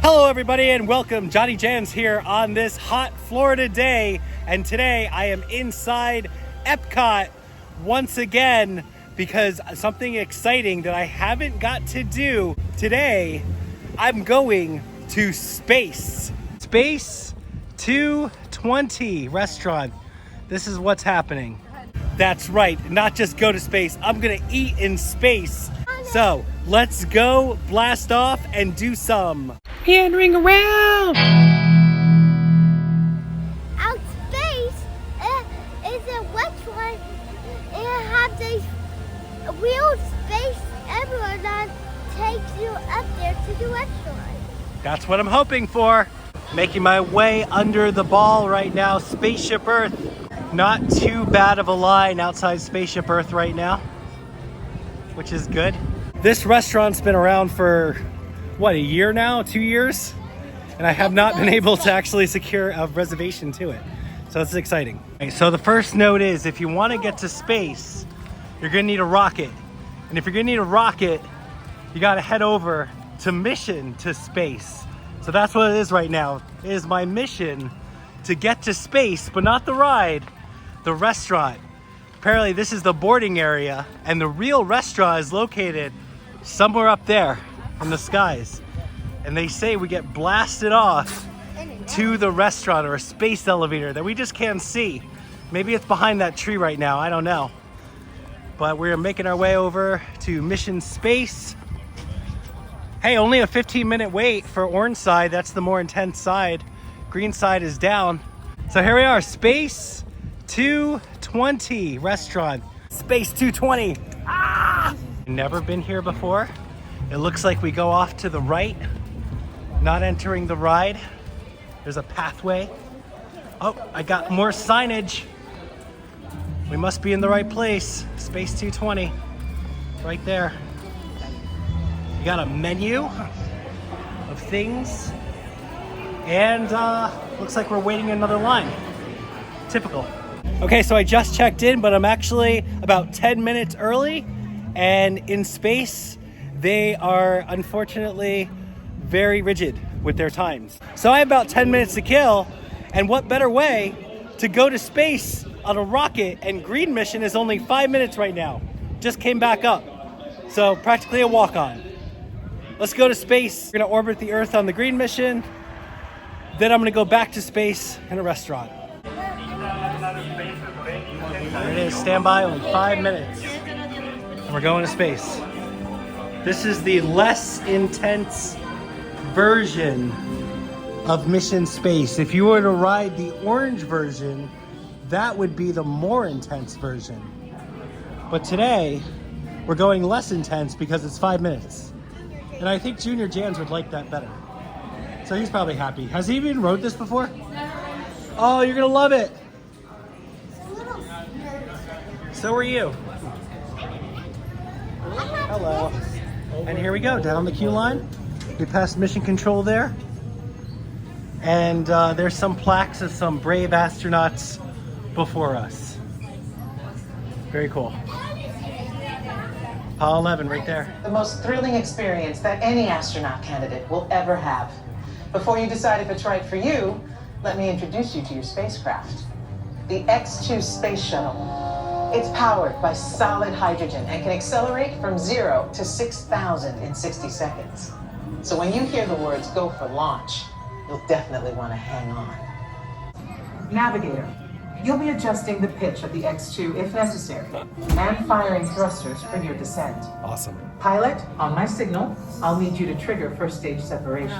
Hello everybody and welcome. JohnnyJans here on this hot Florida day, and today I am inside Epcot once again because something exciting that I haven't got to do today. I'm going to Space 220 restaurant. This is what's happening. That's right, not just go to space, I'm gonna eat in space. So let's go blast off and do some meandering around. Out space is a restaurant. It has a real space everywhere that takes you up there to the restaurant. That's what I'm hoping for. Making my way under the ball right now, Spaceship Earth. Not too bad of a line outside Spaceship Earth right now, which is good. This restaurant's been around for, what, a year now, 2 years? And I have not been able to actually secure a reservation to it. So it's exciting. Okay, so the first note is, if you want to get to space, you're gonna need a rocket. And if you're gonna need a rocket, you gotta head over to Mission to Space. So that's what it is right now. It is my mission to get to space, but not the ride, the restaurant. Apparently this is the boarding area and the real restaurant is located somewhere up there in the skies. And they say we get blasted off to the restaurant or a space elevator that we just can't see. Maybe it's behind that tree right now, I don't know. But we're making our way over to Mission Space. Hey, only a 15-minute wait for orange side. That's the more intense side. Green side is down. So here we are, Space 220 restaurant. Space 220. Ah! Never been here before. It looks like we go off to the right, not entering the ride. There's a pathway. Oh, I got more signage. We must be in the right place. Space 220, right there. You got a menu of things, and looks like we're waiting in another line. Typical. Okay, so I just checked in, but I'm actually about 10 minutes early, and in space, they are unfortunately very rigid with their times. So I have about 10 minutes to kill, and what better way to go to space on a rocket, and green mission is only 5 minutes right now. Just came back up. So practically a walk-on. Let's go to space. We're gonna orbit the Earth on the green mission. Then I'm gonna go back to space in a restaurant. There it is, stand by, only 5 minutes. And we're going to space. This is the less intense version of Mission Space. If you were to ride the orange version, that would be the more intense version. But today, we're going less intense because it's 5 minutes. And I think JohnnyJans would like that better. So he's probably happy. Has he even rode this before? No. Oh, you're gonna love it. So are you. Hello. And here we go, down the queue line. We passed mission control there. And there's some plaques of some brave astronauts before us. Very cool. Apollo 11 right there. The most thrilling experience that any astronaut candidate will ever have. Before you decide if it's right for you, let me introduce you to your spacecraft. The X-2 Space Shuttle. It's powered by solid hydrogen and can accelerate from 0 to 6,000 in 60 seconds. So when you hear the words "go for launch," you'll definitely want to hang on. Navigator, you'll be adjusting the pitch of the X-2 if necessary, and firing thrusters for your descent. Awesome. Pilot, on my signal, I'll need you to trigger first stage separation.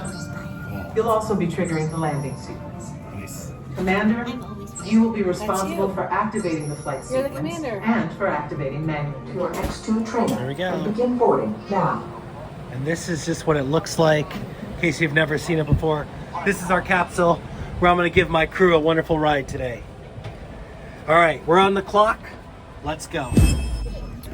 You'll also be triggering the landing sequence. Nice. Commander, you will be responsible for activating the flight You're the sequence commander. and for activating manual. Your X-2 trainer. There we go. And begin boarding now. And this is just what it looks like, in case you've never seen it before. This is our capsule where I'm gonna give my crew a wonderful ride today. All right, we're on the clock. Let's go.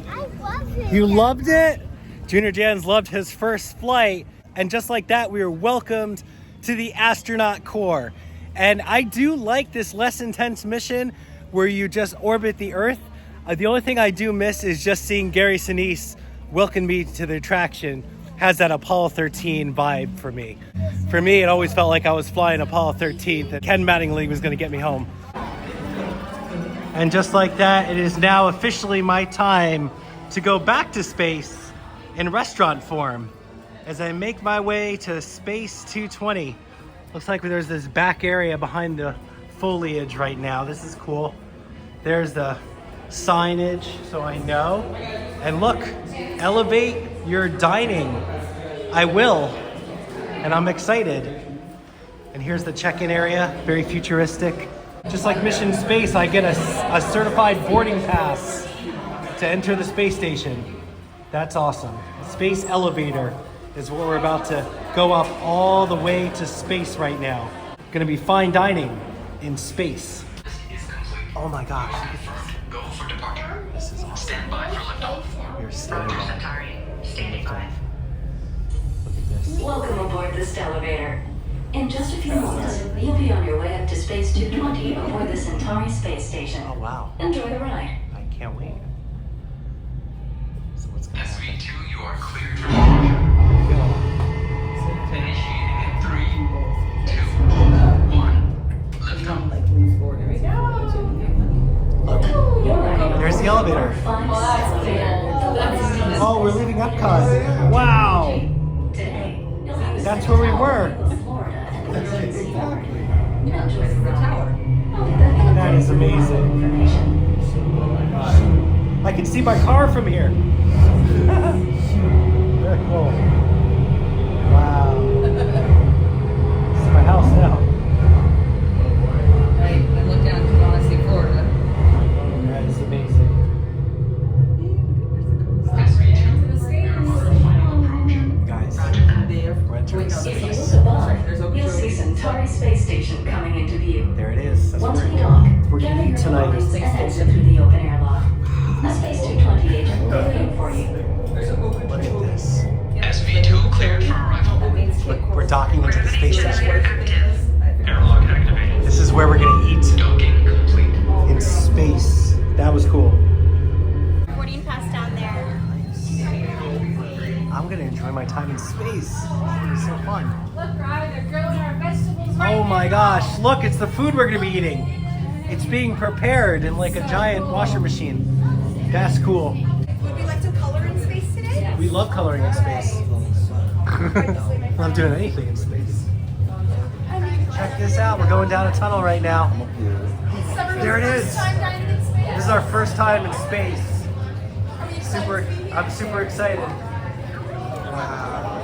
I love it. You loved it? JohnnyJans loved his first flight. And just like that, we were welcomed to the astronaut corps. And I do like this less intense mission where you just orbit the Earth. The only thing I do miss is just seeing Gary Sinise welcome me to the attraction. has that Apollo 13 vibe for me. For me, it always felt like I was flying Apollo 13 and Ken Mattingly was going to get me home. And just like that, it is now officially my time to go back to space in restaurant form as I make my way to Space 220. Looks like there's this back area behind the foliage right now. This is cool. There's the signage, so I know. And look, elevate your dining. I will, and I'm excited. And here's the check-in area, very futuristic. Just like Mission Space, I get a certified boarding pass to enter the space station. That's awesome. The space elevator is what we're about to go up all the way to space right now. Gonna be fine dining in space. Oh my gosh, look at this. Go for departure. This is awesome. Stand by for liftoff. You're standing by. Centauri, standing by. Look at this. Welcome aboard this elevator. In just a few moments, you'll be on your way up to Space 220 aboard the Centauri space station. Oh wow. Enjoy the ride. I can't wait. So what's gonna happen? SV2, you are cleared for departure. Initiating in 3, 2, 1. Liftoff. There's the elevator. Oh, we're leaving Epcot. Wow. That's where we were. That is amazing. I can see my car from here. Very cool. Wow. This is my house now. I looked down and I see Florida. That is amazing. SV2, you're on the final approach. Guys, There. we're entering If you space. look above, you'll see Centauri space station coming into view. There it is. That's Once where we dock, we're gather gonna your eat tonight. belongings and exit through the open air lock. A Space 220 agent will be waiting for you. Look at this. SV2 cleared for arrival. We're docking into the space station. Airlock activated. This is where we're gonna eat Docking complete. in space. That was cool. Boarding pass down there. I'm gonna enjoy my time in space. It's so fun. Look, Ryan, they're grilling our vegetables right Oh my now. gosh, look, it's the food we're gonna be eating. It's being prepared in like a giant washer machine. That's cool. Would we like to color in space today? We love coloring in space. Love doing anything in space. Check this out, we're going down a tunnel right now. There it is. Time dining in space. This is our first time in space. Are we excited to be here? I'm super excited. Wow.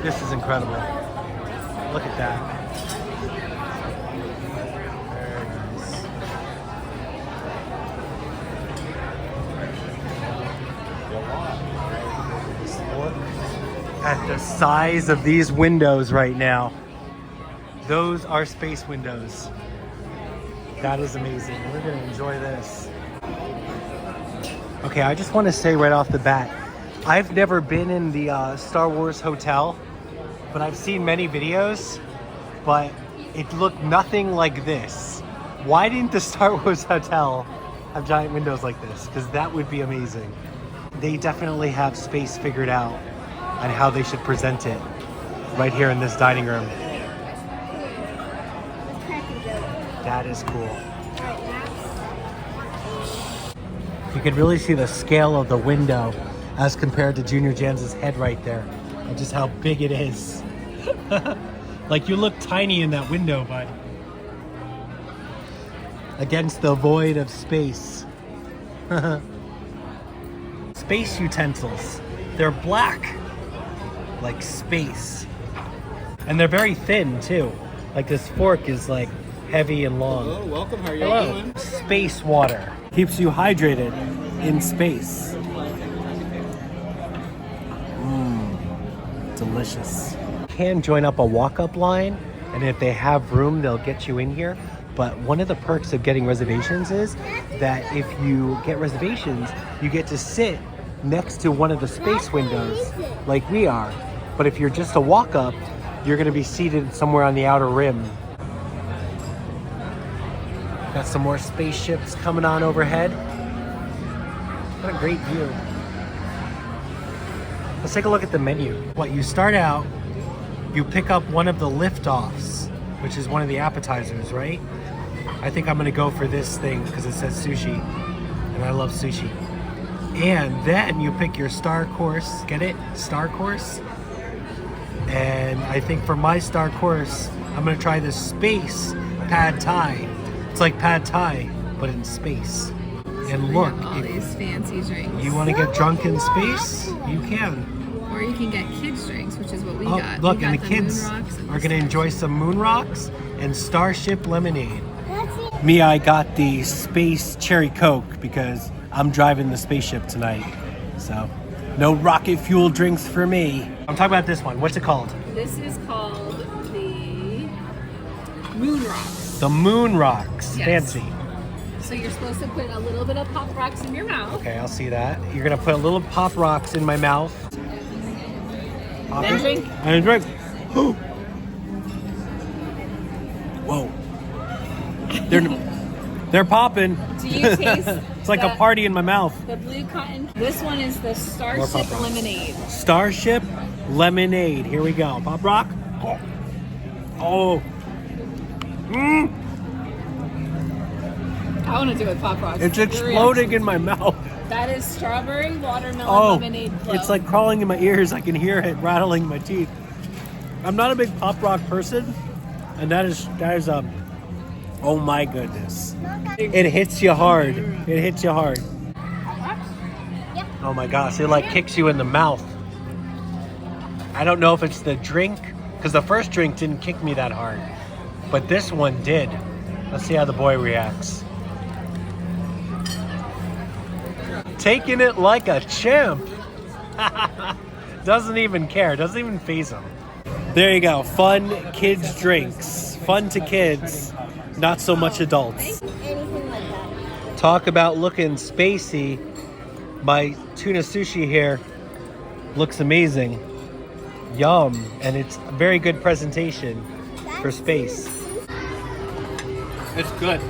This is incredible. Look at that. Very nice. Look at the size of these windows right now. Those are space windows. That is amazing. We're gonna enjoy this. Okay, I just want to say right off the bat, I've never been in the Star Wars hotel, but I've seen many videos, but it looked nothing like this. Why didn't the Star Wars hotel have giant windows like this? Because that would be amazing. They definitely have space figured out on how they should present it right here in this dining room. That is cool. You could really see the scale of the window as compared to JohnnyJans' head right there, and just how big it is. Like, you look tiny in that window, bud. Against the void of space. Space utensils. They're black, like space. And they're very thin too. Like, this fork is like heavy and long. Hello, welcome. How are you Hello. doing? Space water. Keeps you hydrated in space. Delicious. You can join up a walk-up line, and if they have room, they'll get you in here. But one of the perks of getting reservations is that if you get reservations, you get to sit next to one of the space windows like we are. But if you're just a walk-up, you're going to be seated somewhere on the outer rim. Got some more spaceships coming on overhead. What a great view. Let's take a look at the menu. What you start out, you pick up one of the liftoffs, which is one of the appetizers, right? I think I'm gonna go for this thing because it says sushi, and I love sushi. And then you pick your star course. Get it? Star course. And I think for my star course, I'm gonna try the space pad thai. It's like pad thai, but in space. And look, all these fancy drinks. you want to get drunk in space, you can. Or you can get kids drinks, which is what we got. Look, We got and the kids moon rocks and are the going to enjoy some moon rocks and Starship lemonade. That's it. Me, I got the space cherry coke because I'm driving the spaceship tonight. So, no rocket fuel drinks for me. I'm talking about this one. What's it called? This is called the Moon Rocks. The Moon Rocks. Yes. Fancy. So you're supposed to put a little bit of Pop Rocks in your mouth. Okay, I'll see that. You're going to put a little Pop Rocks in my mouth. Pop Then it. drink. And drink. Whoa. They're popping. Do you taste It's like a party in my mouth. the blue cotton? This one is the More Pop Starship Rocks. Lemonade. Starship lemonade. Here we go. Pop rock. Oh. Mm. I want to do it with Pop Rocks. It's Your exploding reaction. in my mouth. That is strawberry watermelon Oh, lemonade flow. it's like crawling in my ears. I can hear it rattling in my teeth. I'm not a big pop rock person, and that is oh my goodness. It hits you hard. It hits you hard. Oh my gosh, it like kicks you in the mouth. I don't know if it's the drink, because the first drink didn't kick me that hard, but this one did. Let's see how the boy reacts. Taking it like a champ. Doesn't even care, doesn't even faze him. There you go, fun kids drinks. Fun to kids, not so much adults. Anything like that. Talk about looking spacey. My tuna sushi here looks amazing. Yum, and it's a very good presentation for space. It's good.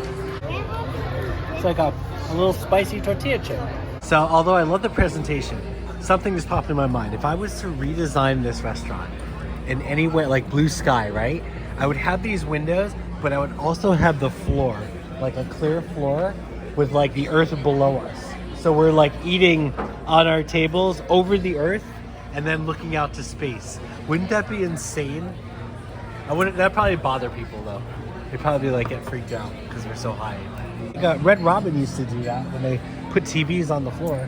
It's like a little spicy tortilla chip. So although I love the presentation, something just popped in my mind. If I was to redesign this restaurant in any way, like blue sky, right? I would have these windows, but I would also have the floor, like a clear floor with like the earth below us. So we're like eating on our tables over the earth and then looking out to space. Wouldn't that be insane? That'd probably bother people though. They'd probably like get freaked out because we're so high. Red Robin used to do that when they put TVs on the floor.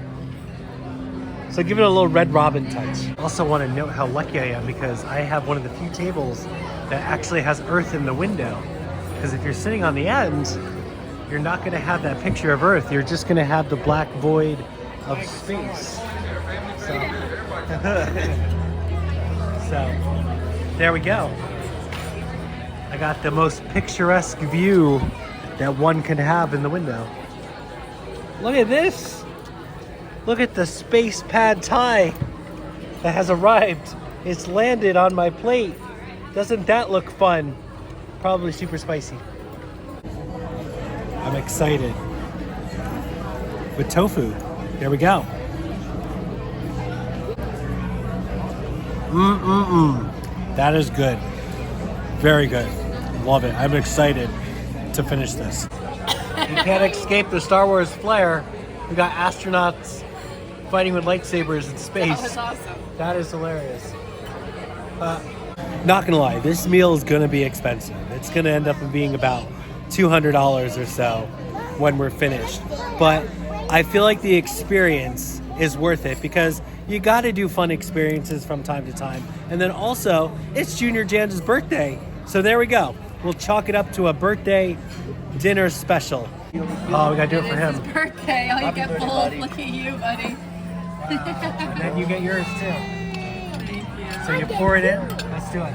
So give it a little Red Robin touch. Also want to note how lucky I am because I have one of the few tables that actually has Earth in the window. Because if you're sitting on the end, you're not going to have that picture of Earth. You're just going to have the black void of space. So, so there we go. I got the most picturesque view that one can have in the window. Look at this. Look at the space pad thai that has arrived. It's landed on my plate. Doesn't that look fun? Probably super spicy. I'm excited. With tofu. There we go. That is good. Very good. Love it. I'm excited to finish this. You can't escape the Star Wars flair. We got astronauts fighting with lightsabers in space. That was awesome. That is hilarious. Not gonna lie, this meal is gonna be expensive. It's gonna end up being about $200 or so when we're finished. But I feel like the experience is worth it because you gotta do fun experiences from time to time. And then also, it's JohnnyJans' birthday. So there we go. We'll chalk it up to a birthday dinner special. Oh, we gotta do it for him. It's his birthday. Oh, you Happy get birthday, both. buddy. Look at you, buddy. And then you get yours too. Thank you. So you pour it in. Let's do it.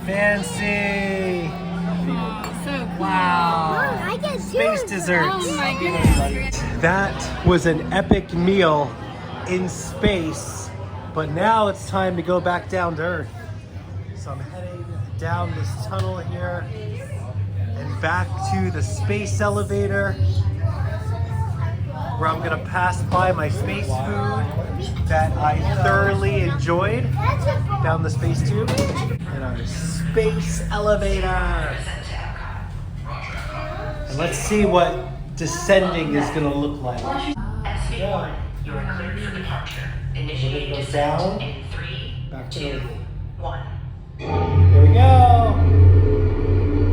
Fancy. Oh, so cool. Wow. I get Space yours. desserts. Oh my goodness. That was an epic meal in space, but now it's time to go back down to Earth. So I'm heading down this tunnel here and back to the space elevator. where I'm gonna pass by my space food that I thoroughly enjoyed down the space tube in our space elevator. And let's see what descending is gonna look like. SB1, you are cleared for departure. Initiate Go descent down, in 3, back to 2, Earth. 1. Here we go.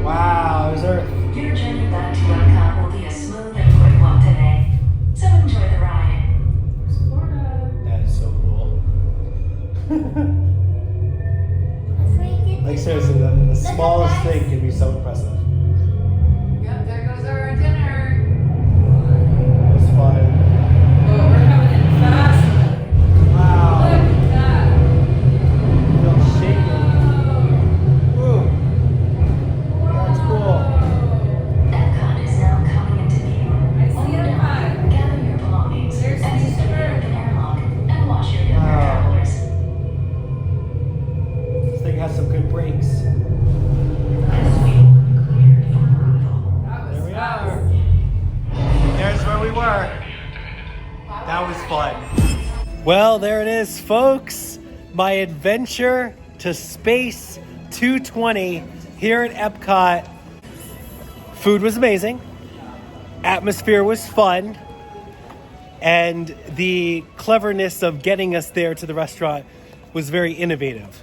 Wow, there's Earth. Your journey back to Epcot will be a smooth and quick one today. So enjoy the ride. That is so cool. Like seriously, the smallest thing can be so impressive. Yep, there goes our dinner. It's fun. Oh, we're coming in fast. Wow. Look at that. I feel shaking. Woo. That's cool. Epcot is now coming into view. I When see you're done, Epcot. gather your belongings, There's exit Spaceship the Earth. open airlock, and wash your younger Wow. travelers. This thing has some good brakes. This wheel cleared for arrival. That was There we fast. are. There's where we were. That was fun. Well, there it is, folks. My adventure to Space 220 here at Epcot. Food was amazing. Atmosphere was fun. And the cleverness of getting us there to the restaurant was very innovative.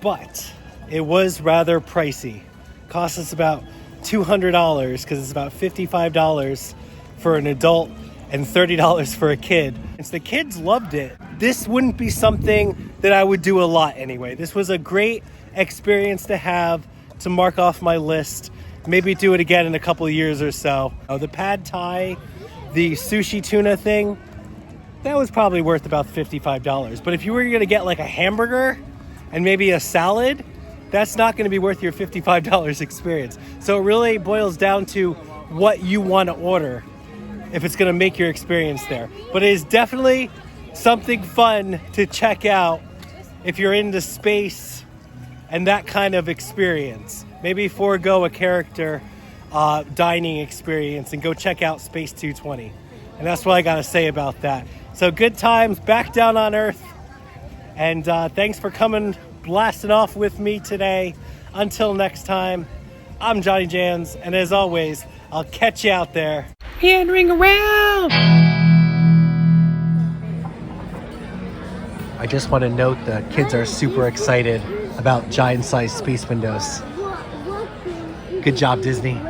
But it was rather pricey. Cost us about $200 because it's about $55 for an adult and $30 for a kid. And so the kids loved it. This wouldn't be something that I would do a lot anyway. This was a great experience to have, to mark off my list. Maybe do it again in a couple of years or so. The pad thai, the sushi tuna thing, that was probably worth about $55. But if you were gonna get like a hamburger and maybe a salad, that's not gonna be worth your $55 experience. So it really boils down to what you wanna order if it's gonna make your experience there. But it is definitely something fun to check out if you're into space and that kind of experience. Maybe forego a character dining experience and go check out Space 220. And that's what I gotta say about that. So good times back down on Earth. And thanks for coming blasting off with me today. Until next time, I'm JohnnyJans. And as always, I'll catch you out there. Meandering around! I just want to note the kids are super excited about giant-sized space windows. Good job, Disney.